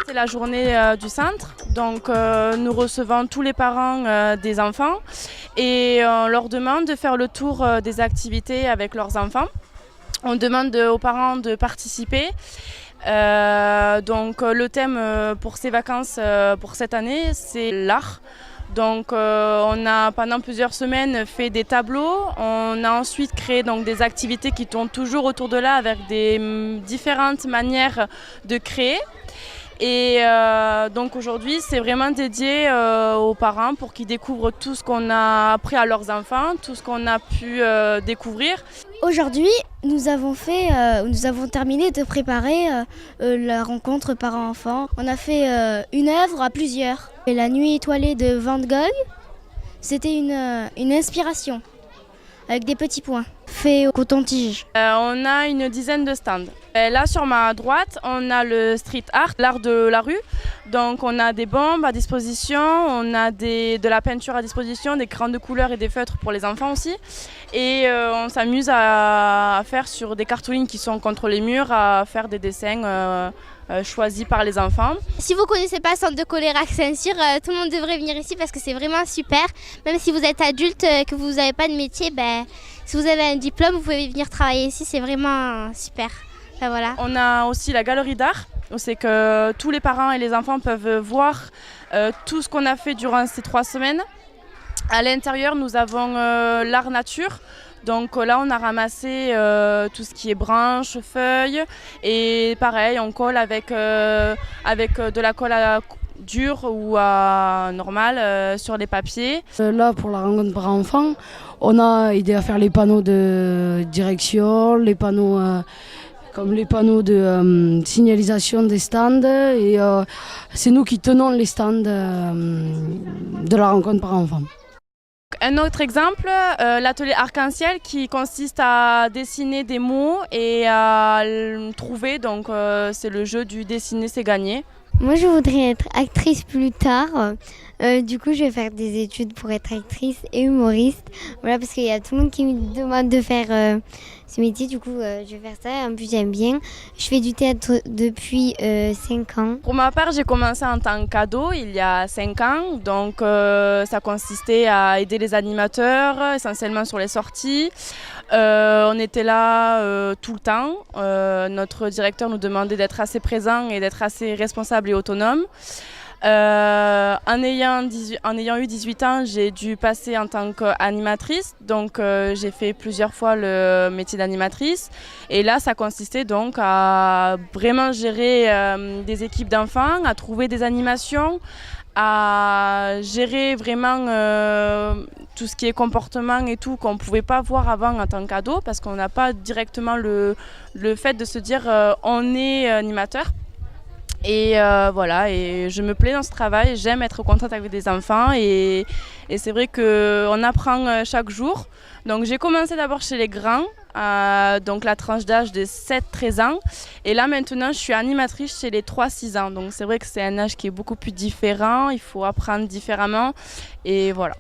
C'est la journée du centre, donc nous recevons tous les parents des enfants et on leur demande de faire le tour des activités avec leurs enfants. On demande aux parents de participer. Donc le thème pour ces vacances pour cette année, c'est l'art. Donc on a pendant plusieurs semaines fait des tableaux. On a ensuite créé donc des activités qui tournent toujours autour de là avec des différentes manières de créer. Et donc aujourd'hui, c'est vraiment dédié aux parents pour qu'ils découvrent tout ce qu'on a appris à leurs enfants, tout ce qu'on a pu découvrir. Aujourd'hui, nous avons terminé de préparer la rencontre parents-enfants. On a fait une œuvre à plusieurs. Et la nuit étoilée de Van Gogh, c'était une inspiration avec des petits points faits au coton-tige. On a une dizaine de stands. Et là, sur ma droite, on a le street art, l'art de la rue. Donc, on a des bombes à disposition, on a de la peinture à disposition, des crayons de couleur et des feutres pour les enfants aussi. Et on s'amuse à faire sur des cartolines qui sont contre les murs, à faire des dessins choisis par les enfants. Si vous ne connaissez pas le centre de Colérac Saint-Cyr, tout le monde devrait venir ici parce que c'est vraiment super. Même si vous êtes adulte, que vous n'avez pas de métier, si vous avez un diplôme, vous pouvez venir travailler ici, c'est vraiment super. Voilà. On a aussi la galerie d'art, où c'est que tous les parents et les enfants peuvent voir tout ce qu'on a fait durant ces 3 semaines. À l'intérieur, nous avons l'art nature. Donc là, on a ramassé tout ce qui est branches, feuilles. Et pareil, on colle avec de la colle dure ou normale sur les papiers. Là, pour la rencontre par enfants, on a aidé à faire les panneaux de direction, les panneaux comme les panneaux de signalisation des stands. Et c'est nous qui tenons les stands de la rencontre par enfants. Un autre exemple, l'atelier arc-en-ciel qui consiste à dessiner des mots et à trouver, donc c'est le jeu du dessiner c'est gagner. Moi je voudrais être actrice plus tard, du coup je vais faire des études pour être actrice et humoriste, voilà, parce qu'il y a tout le monde qui me demande de faire ce métier, du coup je vais faire ça, en plus j'aime bien. Je fais du théâtre depuis 5 ans. Pour ma part, j'ai commencé en tant qu'ado il y a 5 ans, donc ça consistait à aider les animateurs, essentiellement sur les sorties. On était là tout le temps. Notre directeur nous demandait d'être assez présent et d'être assez responsable et autonome. En ayant eu 18 ans, j'ai dû passer en tant qu'animatrice, donc j'ai fait plusieurs fois le métier d'animatrice. Et là, ça consistait donc à vraiment gérer des équipes d'enfants, à trouver des animations, à gérer vraiment tout ce qui est comportement et tout qu'on ne pouvait pas voir avant en tant qu'ado, parce qu'on n'a pas directement le fait de se dire on est animateur. Et voilà, et je me plais dans ce travail, j'aime être en contact avec des enfants et c'est vrai qu'on apprend chaque jour. Donc j'ai commencé d'abord chez les grands, donc la tranche d'âge de 7-13 ans. Et là maintenant je suis animatrice chez les 3-6 ans. Donc c'est vrai que c'est un âge qui est beaucoup plus différent, il faut apprendre différemment et voilà.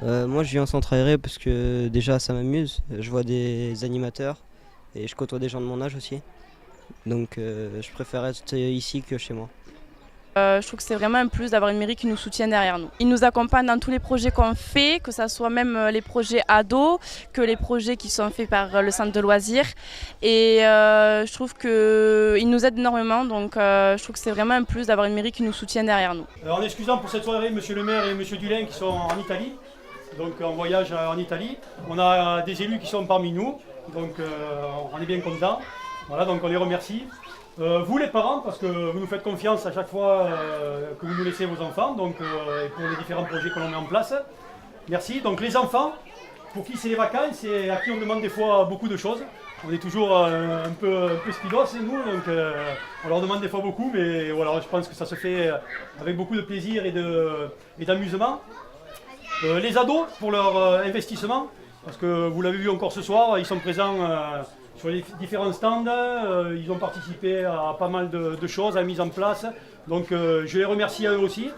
Moi je viens en centre aéré parce que déjà ça m'amuse, je vois des animateurs et je côtoie des gens de mon âge aussi. Donc je préfère être ici que chez moi. Je trouve que c'est vraiment un plus d'avoir une mairie qui nous soutient derrière nous. Ils nous accompagnent dans tous les projets qu'on fait, que ce soit même les projets ados, que les projets qui sont faits par le centre de loisirs. Et je trouve qu'ils nous aident énormément, donc je trouve que c'est vraiment un plus d'avoir une mairie qui nous soutient derrière nous. En excusant pour cette soirée Monsieur le maire et Monsieur Dulin qui sont en Italie, donc en voyage en Italie. On a des élus qui sont parmi nous, donc on est bien contents. Voilà, donc on les remercie. Vous les parents, parce que vous nous faites confiance à chaque fois que vous nous laissez vos enfants, donc et pour les différents projets que l'on met en place. Merci. Donc les enfants, pour qui c'est les vacances et à qui on demande des fois beaucoup de choses. On est toujours un peu speedos, nous, donc on leur demande des fois beaucoup, mais voilà, je pense que ça se fait avec beaucoup de plaisir et d'amusement. Les ados, pour leur investissement, parce que vous l'avez vu encore ce soir, ils sont présents sur les différents stands, ils ont participé à pas mal de choses, à la mise en place. Donc je les remercie à eux aussi.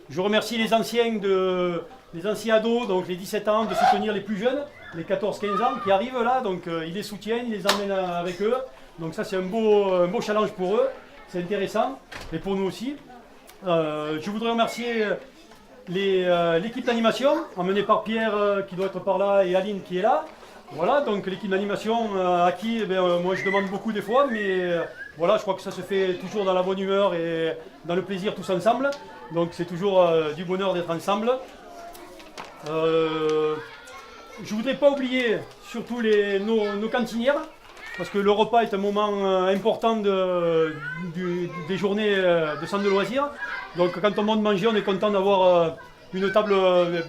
Je remercie les anciens de les anciens ados, donc les 17 ans, de soutenir les plus jeunes, les 14-15 ans qui arrivent là, donc ils les soutiennent, ils les emmènent avec eux. Donc ça c'est un beau challenge pour eux, c'est intéressant, et pour nous aussi. Je voudrais remercier l'équipe d'animation, emmenée par Pierre qui doit être par là et Aline qui est là. Voilà, donc l'équipe d'animation à qui moi je demande beaucoup des fois, mais voilà, je crois que ça se fait toujours dans la bonne humeur et dans le plaisir tous ensemble. Donc c'est toujours du bonheur d'être ensemble. Je ne voudrais pas oublier surtout nos cantinières, parce que le repas est un moment important des journées de centre de loisirs. Donc quand on monte manger, on est content d'avoir une table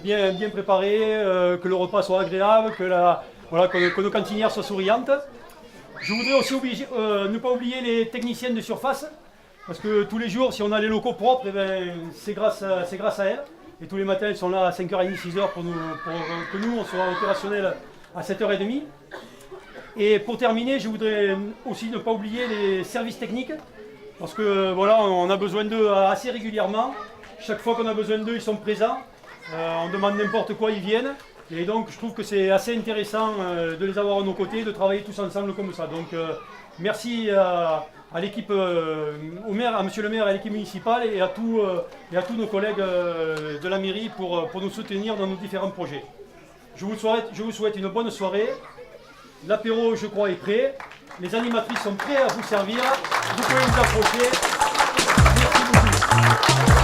bien préparée, que le repas soit agréable, que nos cantinières soient souriantes. Je voudrais aussi ne pas oublier les techniciennes de surface, parce que tous les jours, si on a les locaux propres, c'est grâce à elles. Et tous les matins, elles sont là à 5h30, 6h pour que nous, on soit opérationnels à 7h30. Et pour terminer, je voudrais aussi ne pas oublier les services techniques, parce que voilà, on a besoin d'eux assez régulièrement. Chaque fois qu'on a besoin d'eux, ils sont présents. On demande n'importe quoi, ils viennent. Et donc, je trouve que c'est assez intéressant de les avoir à nos côtés, de travailler tous ensemble comme ça. Donc, merci à l'équipe, au maire, à monsieur le maire et à l'équipe municipale et à tous nos collègues de la mairie pour nous soutenir dans nos différents projets. Je vous souhaite une bonne soirée. L'apéro, je crois, est prêt. Les animatrices sont prêtes à vous servir. Vous pouvez vous approcher. Merci beaucoup.